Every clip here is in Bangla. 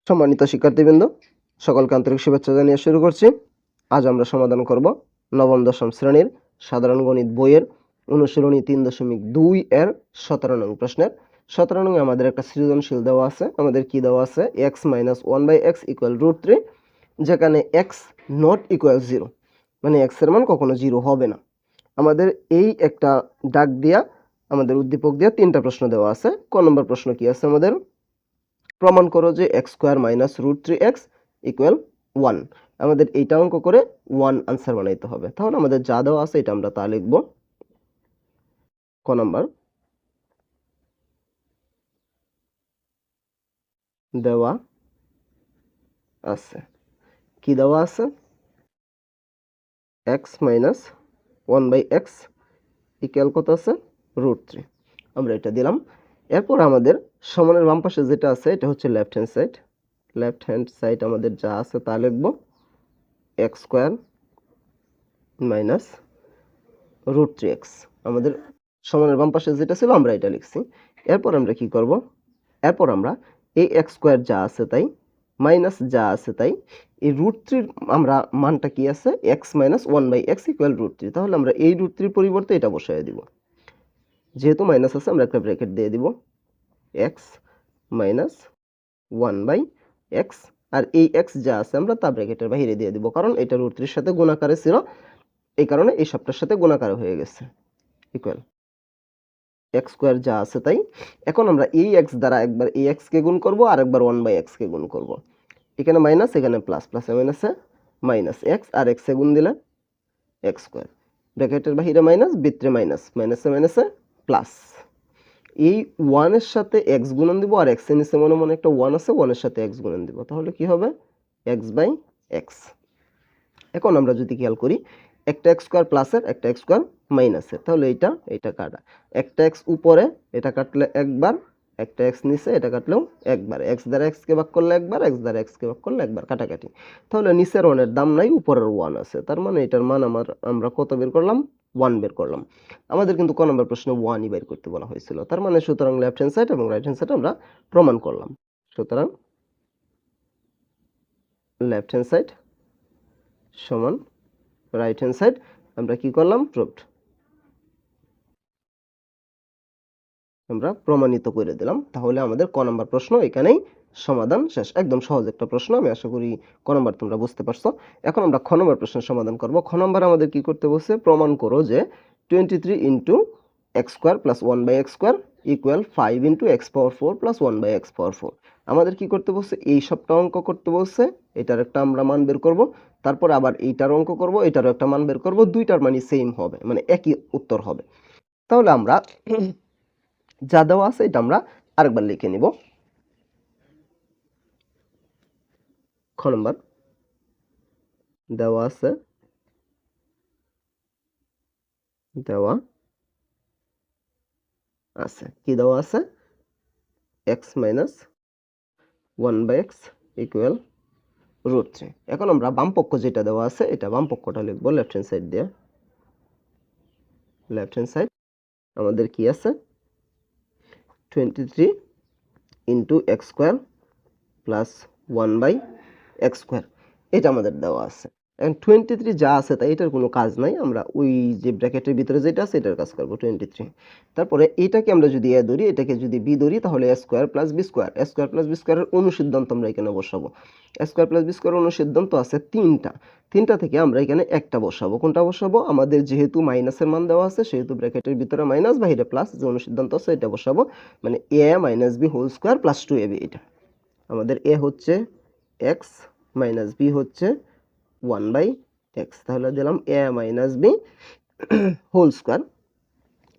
সম্মানিত শিক্ষার্থীবৃন্দ, সকলকে আন্তরিক শুভেচ্ছা জানিয়ে শুরু করছি। আজ আমরা সমাধান করব নবম দশম শ্রেণীর সাধারণ গণিত বইয়ের অনুশীলনী 3.2 এর 17 নং প্রশ্নের 17 নং আমাদের একটা সৃজনশীল দেওয়া আছে। আমাদের কি দেওয়া আছে? x - 1/x = √3, যেখানে x নট ইকুয়াল 0, মানে x এর মান কখনো 0 হবে না। আমাদের এই একটা ডাক দিয়া আমাদের উদ্দীপক দিয়া 3টা প্রশ্ন দেওয়া আছে। ক নম্বর প্রশ্ন কি আছে আমাদের? প্রমাণ করো যে x² - √3x = 1। আমাদের এইটা অঙ্ক করে 1 আনসার বানাইতে হবে। তাহলে আমাদের যা দেওয়া আছে এটা আমরা তা লিখব। ক নাম্বার, দেওয়া আছে, কি দেওয়া আছে? x - 1/x = কত আছে? √3। আমরা এটা দিলাম। এরপর আমাদের সমানের বাম পাশে যেটা আছে এটা হচ্ছে left hand side. Left hand side আমাদের যা আছে তা লিখব। x² - √3x। আমাদের সমানের বাম পাশে যেটা ছিল আমরা এটা লিখছি। এরপর আমরা কি করব? এরপর আমরা এই x² যা আছে তাই মাইনাস যা আছে তাই এই √3 আমরা মানটা কি আছে? x - 1/x = √3। তাহলে আমরা এই √3 পরিবর্তে এটা বসায় দিব। যেহেতু মাইনাস আছে আমরা একটা ব্র্যাকেট দিয়ে দিব, x - 1/x, আর এই x যা আছে আমরা তা ব্র্যাকেটের বাইরে দিয়ে দিব, কারণ এটা √3 এর সাথে গুণাকারে ছিল, এই কারণে এই সবটার সাথে গুণাকার হয়ে গেছে। ইকুয়াল x² যা আছে তাই। এখন আমরা এই x দ্বারা একবার এই x কে গুণ করব আর একবার 1/x কে গুণ করব। এখানে মাইনাস, এখানে প্লাস, প্লাসে মাইনাসে মাইনাস, x আর x এ গুণ দিলে x², ব্র্যাকেটের বাইরে মাইনাস, ভিতরে মাইনাস, মাইনাসে মাইনাসে প্লাস। এই 1 এর সাথে x গুণন দিব আর x এর নিচে মনে মনে একটা 1 আছে, 1 এর সাথে x গুণন দিব, তাহলে কি হবে? x/x। এখন আমরা যদি খেয়াল করি, একটা x² প্লাসের একটা x² মাইনাসের, তাহলে এইটা কাটা। একটা x উপরে, এটা কাটলে একবার, একটা x নিচে, এটা কাটলেও একবার। x দ্বারা x কে ভাগ করলে একবার, x দ্বারা x কে ভাগ করলে একবার, কাটাকাটি। তাহলে নিচের 1 এর দাম নাই, উপরের 1 আছে, তার মানে এটার মান আমরা কত বের করলাম? 1 বের করলাম। আমাদের কিন্তু ক নম্বর প্রশ্নে 1ই বের করতে বলা হয়েছিল। তার মানে সুতরাং লেফট হ্যান্ড সাইড এবং রাইট হ্যান্ড সাইড আমরা প্রমাণ করলাম। সুতরাং লেফট হ্যান্ড সাইড সমান রাইট হ্যান্ড সাইড আমরা কি করলাম? প্রুভড। আমরা প্রমাণিত করে দিলাম। তাহলে আমাদের ক নাম্বার প্রশ্ন এখানেই সমাধান শেষ। একদম সহজ একটা প্রশ্ন, আমি আশা করি ক নাম্বার তোমরা বুঝতে পারছো। এখন আমরা খ নাম্বার প্রশ্নের সমাধান করব। খ নাম্বার আমাদের কি করতে বলছে? প্রমাণ করো যে 23 * x² + 1/x² = 5 * x⁴ + 1/x⁴। আমাদের কি করতে বলছে? এই সবটা অঙ্ক করতে বলছে। এটার একটা আমরা মান বের করব, তারপর আবার এইটার অঙ্ক করব, এটারও একটা মান বের করব, দুইটার মানই সেম হবে, মানে একই উত্তর হবে। তাহলে আমরা যা দেওয়া আছে এটা আমরা আরেকবার লিখে নিব। খ নম্বর, দেওয়া আছে, দেওয়া আছে, কি দেওয়া আছে? x - 1/x = √3। এখন আমরা বাম পক্ষ যেটা দেওয়া আছে এটা বাম পক্ষটা লিখবো লেফট হ্যান্ড সাইড দিয়ে। লেফট হ্যান্ড সাইড আমাদের কি আছে? 23 * x² + 1/x², এটা আমাদের দেওয়া আছে। এখন 23 যা আছে তাই এটার কোনো কাজ নাই, আমরা ওই যে ব্র্যাকেটের ভিতরে যেটা আছে এটার কাজ করব 23। তারপরে এটাকে আমরা যদি a ধরি, এটাকে যদি b ধরি, তাহলে a² + b², a² + b² এর অনুসিদ্ধান্ত আমরা এখানে বসাবো। a² + b² অনুসিদ্ধান্ত আছে 3টা, 3টা থেকে আমরা এখানে একটা বসাবো। কোনটা বসাবো? আমাদের যেহেতু মাইনাসের মান দেওয়া আছে সেহেতু ব্র্যাকেটের ভিতরে মাইনাস, বাইরে প্লাস, যে অনুসিদ্ধান্ত আছে এটা বসাবো, মানে a - b² + 2ab। এটা আমাদের a হচ্ছে x - b হচ্ছে 1/x, তাহলে দিলাম a - b²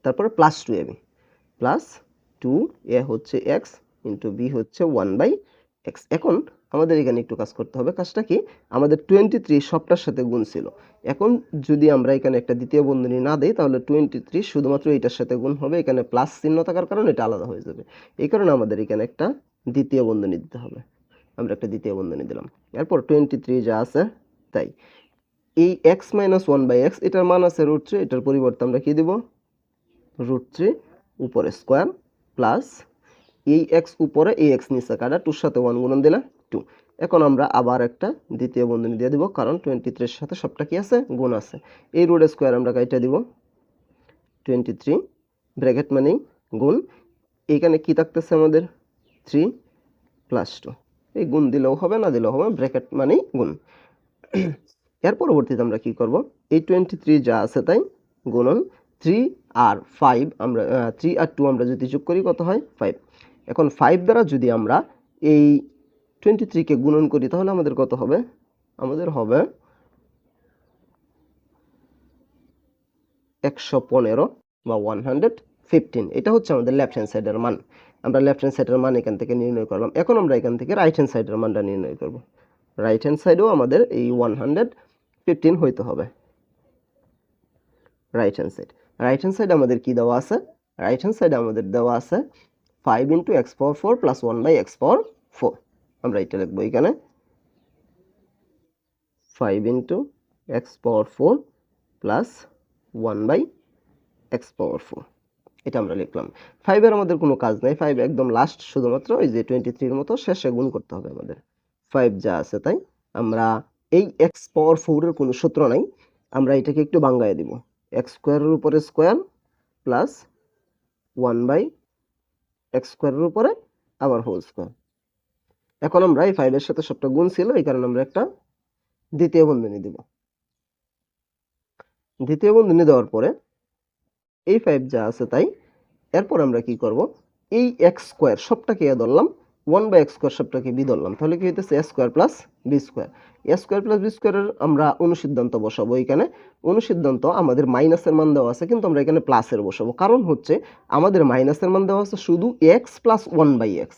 তারপরে প্লাস 2ab, প্লাস 2a হচ্ছে x * b হচ্ছে 1/x। এখন আমাদের এখানে একটু কাজ করতে হবে। কাজটা কি? আমাদের 23 সবটার সাথে গুণ ছিল। এখন যদি আমরা এখানে একটা দ্বিতীয় বন্ধনী না দেই, তাহলে 23 শুধুমাত্র এইটার সাথে গুণ হবে, এখানে প্লাস চিহ্ন থাকার কারণে এটা আলাদা হয়ে যাবে। এই কারণে আমাদের এখানে একটা দ্বিতীয় বন্ধনী দিতে হবে। আমরা একটা দ্বিতীয় বন্ধনী দিলাম। এরপর 23 যা আছে তাই। এই x - 1/x এটার মান আছে √3, এটার পরিবর্তে আমরা কি দিব? √3 উপরে স্কয়ার প্লাস এই x উপরে এই x নিচে কাটা, 2 এর সাথে 1 গুণন দিলে 2। এখন আমরা আবার একটা দ্বিতীয় বন্ধনী দিয়ে দিব, কারণ 23 এর সাথে সবটা কি আছে, গুণ আছে। এই রুট স্কোয়ার আমরা কাইটা দিব, 23 ব্র্যাকেট মানেই গুণ, এখানে কি থাকতেছে আমাদের 3 প্লাস 2, এই গুণ দিলেও হবে না দিলেও হবে, ব্র্যাকেট মানেই গুণ। এর পরবর্তীতে আমরা কি করব, এই 23 যা আছে তাই গুণন 3 আর 5, আমরা 3 আর 2 আমরা যদি যোগ করি কত হয় 5। এখন 5 দ্বারা যদি আমরা এই 23 কে গুণন করি তাহলে আমাদের কত হবে, আমাদের হবে 115 বা 115। এটা হচ্ছে আমাদের লেফট হ্যান্ড সাইডের মান। আমরা লেফট হ্যান্ড সাইডের মান এখান থেকে নির্ণয় করলাম। এখন আমরা এখান থেকে রাইট হ্যান্ড সাইডের মানটা নির্ণয় করব। রাইট হ্যান্ড সাইডেও আমাদের এই 115 হইতে হবে। রাইট হ্যান্ড সাইড আমাদের কি দেওয়া আছে, রাইট হ্যান্ড সাইডে আমাদের দেওয়া আছে 5 × x পাওয়ার 4 প্লাস 1/x পাওয়ার 4। আমরা এটা লিখবো এখানে 5 × x পাওয়ার 4 প্লাস 1/x পাওয়ার 4, এটা আমরা লিখলাম। 5 এর আমাদের কোনো কাজ নাই, 5 একদম লাস্ট, শুধুমাত্র ওই যে 23 এর মতো শেষে গুণ করতে হবে আমাদের। 5 যা আছে তাই আমরা এই x পাওয়ার 4 এর কোনো সূত্র নাই, আমরা এটাকে একটু ভাঙায় দিব, x স্কয়ারের উপরে স্কয়ার প্লাস 1/x স্কয়ারের উপরে আবার হোল স্কয়ার। এখন আমরা এই 5 এর সাথে সবটা গুণ ছিল, এই কারণে আমরা একটা দ্বিতীয় বন্ধনী দিব। দ্বিতীয় বন্ধনী দেওয়ার পরে এই 5 যা আছে তাই, এরপর আমরা কি করব, এই x স্কয়ার সবটাকে এ ধরলাম, 1/x স্কয়ার সবটাকে বি ধরলাম, তাহলে কি হইতেছে a square plus b square. a square plus b স্কয়ারের আমরা অনুসিদ্ধান্ত বসাবো এখানে। অনুসিদ্ধান্ত আমাদের মাইনাসের মান দেওয়া আছে, কিন্তু আমরা এখানে প্লাসের বসাবো, কারণ হচ্ছে আমাদের মাইনাসের মান দেওয়া আছে শুধু x plus 1/x,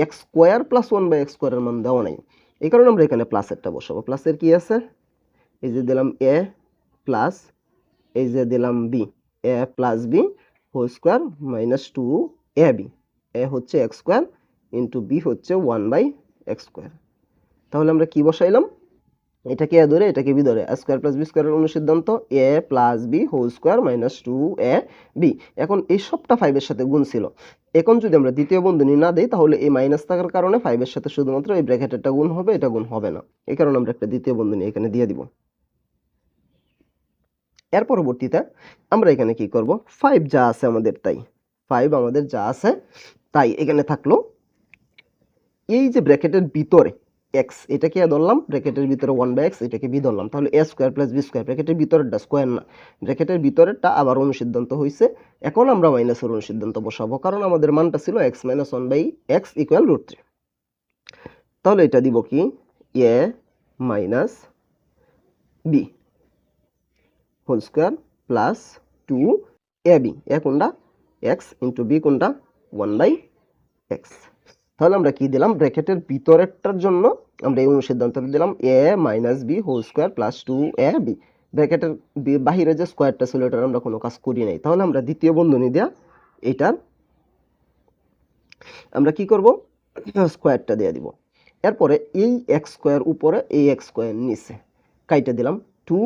x square plus 1/x স্কয়ারের মান দেওয়া নাই, এই কারণে আমরা এখানে প্লাসেরটা বসাবো। প্লাসের কি আছে, এই যে দিলাম a প্লাস এই যে দিলাম b, a plus b whole square minus 2ab, a হচ্ছে x স্কয়ার ইন্টু b হচ্ছে 1/x স্কয়ার। তাহলে আমরা কি বসাইলাম, এটাকে a ধরে এটাকে b ধরে, a স্কয়ার প্লাস b স্কয়ারের অনুসিদ্ধান্ত a plus b whole square minus 2ab। এখন এই সবটা 5 এর সাথে গুণ ছিল, এখন যদি আমরা দ্বিতীয় বন্ধনী না দেই তাহলে এই মাইনাস থাকার কারণে 5 এর সাথে শুধুমাত্র এই ব্র্যাকেটেরটা গুণ হবে, এটা গুণ হবে না, এই কারণে আমরা একটা দ্বিতীয় বন্ধনী এখানে দিয়ে দিব। এর পরবর্তীতে আমরা এখানে কি করব, 5 যা আছে আমাদের তাই, 5 আমাদের যা আছে তাই এখানে থাকলো, এই যে ব্র্যাকেটের ভিতরে x, এটাকে ধরলাম ব্র্যাকেটের ভিতরে 1/x, এটাকে b ধরলাম, তাহলে a square plus b square, ব্র্যাকেটের ভিতরেরটা স্কয়ার না, ব্র্যাকেটের ভিতরেরটা আবার অনুসিদ্ধান্ত হইছে। এখন আমরা মাইনাসের অনুসিদ্ধান্ত বসাবো, কারণ আমাদের মানটা ছিল x - 1/x = √3। তাহলে এটা দিব কি, a minus b whole square plus 2ab, এ কোনটা x ইন্টু b কোনটা 1/x। তাহলে আমরা কি দিলাম, ব্র্যাকেটের ভিতরেরটার জন্য আমরা এই অনুসিদ্ধান্তটা দিলাম a minus b whole square plus 2ab, ব্র্যাকেটের বাহিরে যে স্কয়ারটা ছিল এটার আমরা কোনো কাজ করি নাই। তাহলে আমরা দ্বিতীয় বন্ধনী দেয়া এটার আমরা কি করব, স্কয়ারটা দিয়ে দিব। এরপরে এই x স্কয়ার উপরে এই x স্কয়ার নিচে কাইটা দিলাম, 2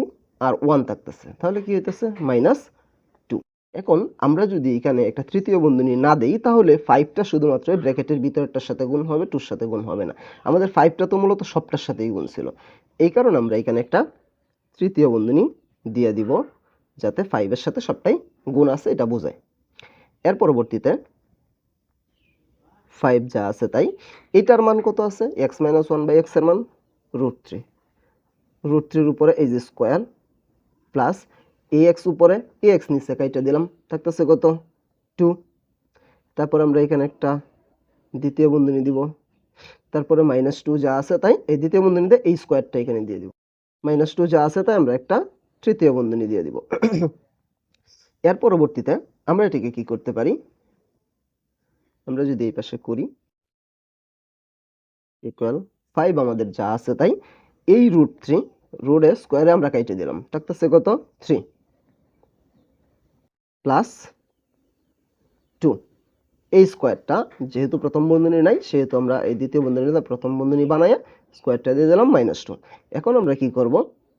আর 1 থাকতেছে, তাহলে কি হইতেছে -2। এখন আমরা যদি এখানে একটা তৃতীয় বন্ধনী না দেই তাহলে 5টা শুধুমাত্র ব্র্যাকেটের ভিতরেরটার সাথে গুণ হবে, 2 এর সাথে গুণ হবে না। আমাদের 5টা তো মূলত সবটার সাথেই গুণ ছিল, এই কারণে আমরা এখানে একটা তৃতীয় বন্ধনী দিয়ে দিব, যাতে 5 এর সাথে সবটাই গুণ আছে এটা বোঝায়। এর পরবর্তীতে 5 যা আছে তাই, এটার মান কত আছে, x - 1/x এর মান √3, √3 এর উপরে এই যে স্কয়ার প্লাস ax উপরে ax নিচে কাইটা দিলাম, থাকতেছে কত 2। তারপর আমরা এখানে একটা দ্বিতীয় বন্ধনী দিব, তারপরে -2 যা আছে তাই এই দ্বিতীয় বন্ধনীতে এই স্কয়ারটা এখানে দিয়ে দিব, -2 যা আছে তাই আমরা একটা তৃতীয় বন্ধনী দিয়ে দিব। এর পরবর্তীতে আমরা এটাকে কি করতে পারি, আমরা যদি এই পাশে করি ইকুয়াল 5 আমাদের যা আছে তাই এই √3 রোডের স্কয়ারে আমরা কাইটে দিলাম, থাকতেছে কত 3 প্লাস 2, এই স্কয়ারটা যেহেতু প্রথম বন্ধনী নাই সেহেতু আমরা এই দ্বিতীয় বন্ধনীতে প্রথম বন্ধনী বানায়া স্কয়ারটা দিয়ে দিলাম -2। এখন আমরা কি করব,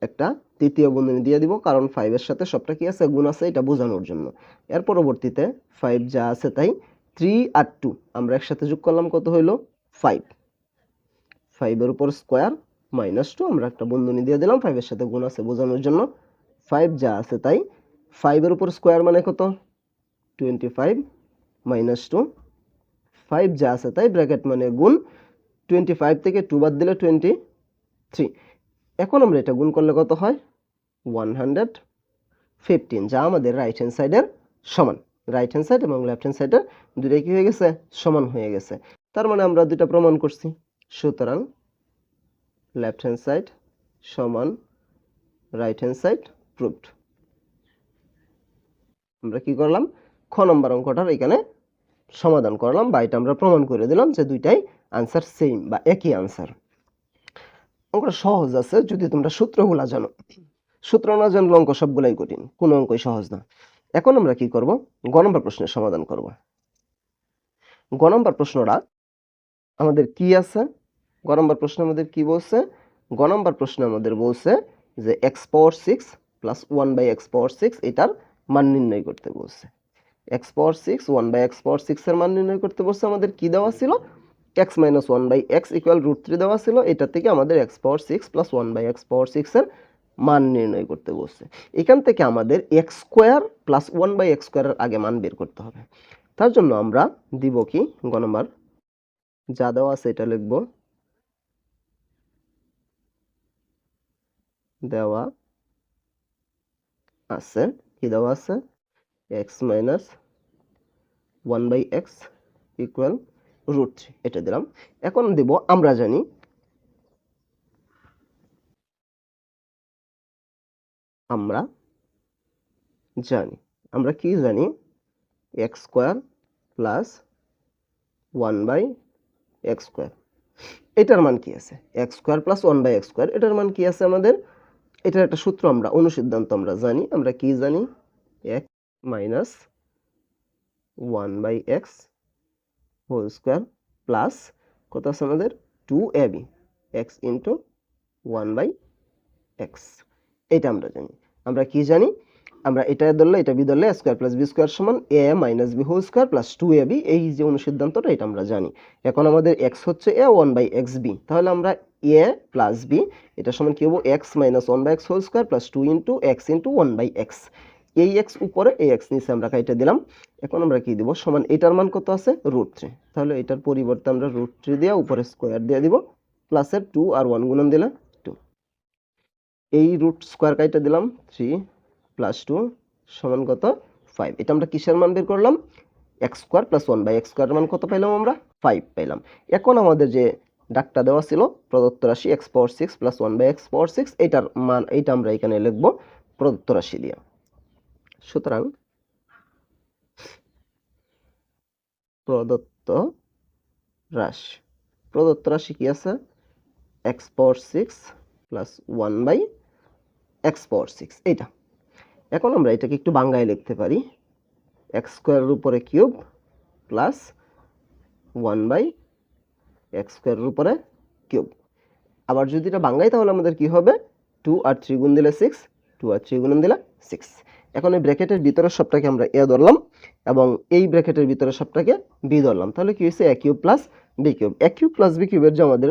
একটা তৃতীয় বন্ধনী দিয়ে দিব, কারণ 5 এর সাথে সবটা কি আছে গুণ আছে এটা বোঝানোর জন্য। এর পরবর্তীতে 5 যা আছে তাই 3 আর 2 আমরা একসাথে যোগ করলাম, কত হইল 5। 5 এর উপর স্কোয়ার মাইনাস 2, আমরা একটা বন্ধনী দিয়ে দিলাম, 5 এর সাথে গুণ আছে বোঝানোর জন্য। 5 যা আছে তাই, 5 এর উপর স্কোয়ার মানে কত 25 মাইনাস 2, 5 যা আছে তাই ব্র্যাকেট মানে গুণ, 25 থেকে 2 বাদ দিলে 23। এখন আমরা এটা গুণ করলে কত হয় 115, যা আমাদের রাইট হ্যান্ড সাইডের সমান। রাইট হ্যান্ড সাইড এবং লেফট হ্যান্ড সাইডের দুইটাই কি হয়ে গেছে সমান হয়ে গেছে। তার মানে আমরা দুইটা প্রমাণ করছি। সুতরাং লেফট হ্যান্ড সাইড সমান রাইট হ্যান্ড সাইড প্রুভড। আমরা কি করলাম খ নম্বর অঙ্কটার এখানে সমাধান করলাম, বা এটা আমরা প্রমাণ করে দিলাম যে দুইটাই আনসার সেম বা একই আনসার। অঙ্কটা সহজ আছে যদি তোমরা সূত্রগুলা জানো। সূত্র না জানলে অঙ্ক সবগুলাই কঠিন, কোনো অঙ্কই সহজ না। এখন আমরা কি করব, গ নম্বর প্রশ্নের সমাধান করব। গ নম্বর প্রশ্নটা আমাদের কি আছে, গ নম্বর প্রশ্ন আমাদের কি বলছে, গ নম্বর প্রশ্ন আমাদের বলছে যে x পাওয়ার 6 প্লাস 1/x পাওয়ার 6 এটার মান নির্ণয় করতে বলছে। x পাওয়ার 6 1/x পাওয়ার 6 এর মান নির্ণয় করতে বলছে। আমাদের কি দেওয়া ছিল x মাইনাস 1/x ইকুয়াল √3 দেওয়া ছিল। এটা থেকে আমাদের x পাওয়ার 6 প্লাস 1/x পাওয়ার 6 এর মান নির্ণয় করতে বলছে। এখান থেকে আমাদের x square plus 1/x square এর আগে মান বের করতে হবে। তার জন্য আমরা দিব কি গ নম্বর যা দেওয়া আছে এটা লিখব, দেওয়া আছে কি দেওয়া আছে x মাইনাস 1/x ইকুয়াল √3, এটা দিলাম। এখন দেব আমরা জানি আমরা কি জানি x square plus 1/x square এটার মান কি আছে, x square plus 1/x square এটার মান কি আছে আমাদের, এটার একটা সূত্র আমরা অনুসিদ্ধান্ত আমরা জানি। আমরা কি জানি x minus 1/x whole square plus কত আছে আমাদের 2ab x ইন্টু 1/x, এটা আমরা জানি। আমরা কি জানি, আমরা এটা ধরলে এটা বি ধরলে স্কোয়ার প্লাস বি স্কোয়ার সমান a minus B whole square plus 2ab, এই যে অনুসিদ্ধান্তটা এটা আমরা জানি। এখন আমাদের x হচ্ছে a 1/x b, তাহলে আমরা a প্লাস b এটা সমান কি হবো x minus 1/x whole square plus 2 into x into 1/x, এই x উপরে এই x নিচে আমরা কাইটা দিলাম। এখন আমরা কি দিব সমান এটার মান কত আছে √3, তাহলে এটার পরিবর্তে আমরা √3 দিয়ে উপরে স্কোয়ার দিয়ে দিব, প্লাসের 2 আর 1 গুণন দিলে 2, এই রুট স্কোয়ার কাইটা দিলাম 3 প্লাস 2 সমান কত 5। এটা আমরা কিসের মান বের করলাম x square plus 1/x square মান কত পাইলাম আমরা 5 পাইলাম। এখন আমাদের যে ডাকটা দেওয়া ছিল প্রদত্ত রাশি x পাওয়ার 6 প্লাস 1/x পাওয়ার 6 এটার মান এইটা আমরা এখানে লিখব প্রদত্ত রাশি দিয়ে। সুতরাং প্রদত্ত রাশি কি আছে x পাওয়ার 6 প্লাস 1/x পাওয়ার 6 এটা। এখন আমরা এটাকে একটু বাংলায় লিখতে পারি x স্কোয়ারের উপরে কিউব প্লাস 1/x স্কোয়ারের উপরে কিউব। আবার যদি এটা বাংলায় তাহলে আমাদের কি হবে 2 আর 3 গুণ দিলে 6, 2 আর 3 গুণ দিলে 6। এখন এই ব্র্যাকেটের ভিতরের সবটাকে আমরা a ধরলাম এবং এই ব্র্যাকেটের ভিতরের সবটাকে b ধরলাম, তাহলে কি হয়েছে a cube plus b cube. a cube plus b কিউবের যে আমাদের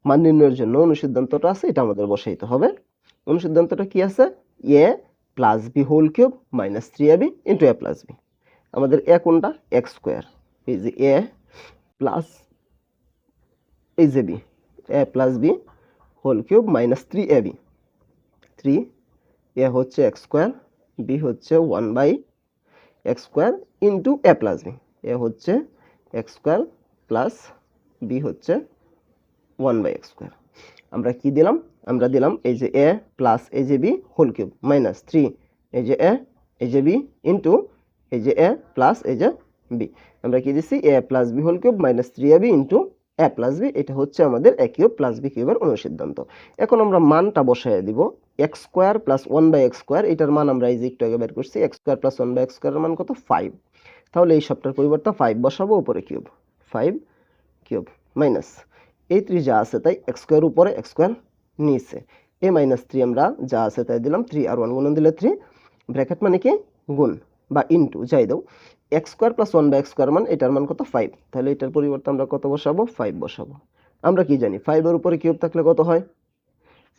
মান নির্ণয়ের জন্য অনুসিদ্ধান্তটা আছে এটা আমাদের বসাইতে হবে। অনুসিদ্ধান্তটা কি আছে a plus b whole cube minus 3ab into a plus b। আমাদের a কোনটা x স্কোয়ার, এই যে a প্লাস এই যে b, a plus b whole cube minus 3ab, 3 a হচ্ছে x স্কোয়ার, b হচ্ছে 1/x square into a plus b, a হচ্ছে x স্কোয়ার প্লাস b হচ্ছে 1/x স্কোয়ার। আমরা কি দিলাম, আমরা দিলাম এই যে a প্লাস এই যে b হোল কিউব মাইনাস 3 এই যে a এই যে b ইন্টু এই যে a প্লাস এই যে b, আমরা কি দিছি a plus b whole cube minus 3ab into a plus b, এটা হচ্ছে আমাদের a কিউব প্লাস b কিউবের অনুসিদ্ধান্ত। এখন আমরা মানটা বসায় দিব x square plus 1/x square, এটার মান আমরা এই যে একটু আগে বের করছি x স্কোয়ার প্লাস 1/x স্কোয়ারের মান কত 5, তাহলে এই সবটার পরিবর্তে 5 বসাবো উপরে কিউব 5 কিউব মাইনাস এই 3 যা আছে তাই x স্কোয়ার উপরে x স্কোয়ার নিচে a মাইনাস 3 আমরা যা আছে তাই দিলাম 3 আর 1 গুণন দিলে 3, ব্র্যাকেট মানে কি গুণ বা ইনটু যাই দাও, x square plus 1/x square মান এটার মান কত 5, তাহলে এটার পরিবর্তে আমরা কত বসাবো 5 বসাবো, আমরা কি জানি 5 এর উপরে কিউব থাকলে কত হয়?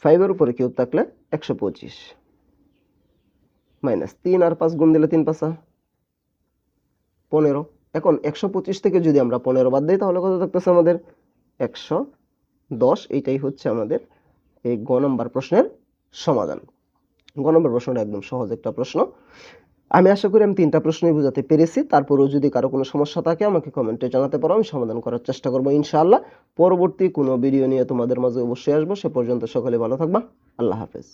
5 এর উপরে কিউব থাকলে 125 মাইনাস 3 আর 5 গুণ দিলে 3 5 15। এখন 125 থেকে যদি আমরা 15 বাদ দিই তাহলে কত থাকতেছে আমাদের? 110। এইটাই হচ্ছে আমাদের এই গ নম্বর প্রশ্নের সমাধান। গ নম্বর প্রশ্নটা একদম সহজ একটা প্রশ্ন। আমি আশা করি আমি 3টা প্রশ্নই বোঝাতে পেরেছি। তারপরেও যদি কারো কোনো সমস্যা থাকে আমাকে কমেন্টে জানাতে পারো, আমি সমাধান করার চেষ্টা করবো ইনশাআল্লাহ। পরবর্তী কোনো ভিডিও নিয়ে তোমাদের মাঝে অবশ্যই আসবো। সে পর্যন্ত সকলে ভালো থাকবা। আল্লাহ হাফেজ।